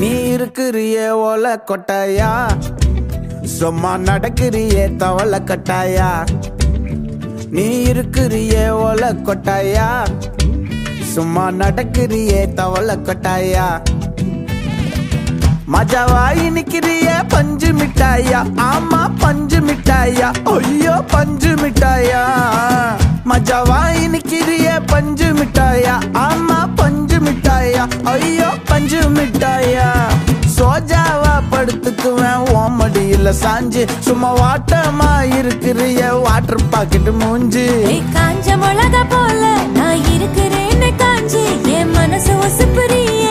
நீ இருக்கிறியே ஓல கொட்டாயா, சும்மா நடக்கிறியே தவள கட்டாயா. நீ இருக்கிறியே ஓல கொட்டாயா, சும்மா நடக்கிறியே தவள கொட்டாயா. மஜாவாய் நிக்கிறிய பஞ்சு மிட்டாயா, ஆமா பஞ்சு மிட்டாயா, ஐயோ பஞ்சு மிட்டாயா. மஜாவாய் நிக்கிறிய பஞ்சு மிட்டாயா, ஆமா பஞ்சு மிட்டாயா, ஐயோ பஞ்சு மிட்டாயா. சோஜாவா படுத்துக்குவேன் ஓமடியில சாஞ்சு, சும்மா வாட்டமா இருக்கிறிய வாட்டர் பாக்கெட் மூஞ்சு. காஞ்ச மிளகா போல நான் இருக்கிறேன்னு காஞ்சி என் மனசு ஒசுப்புறிய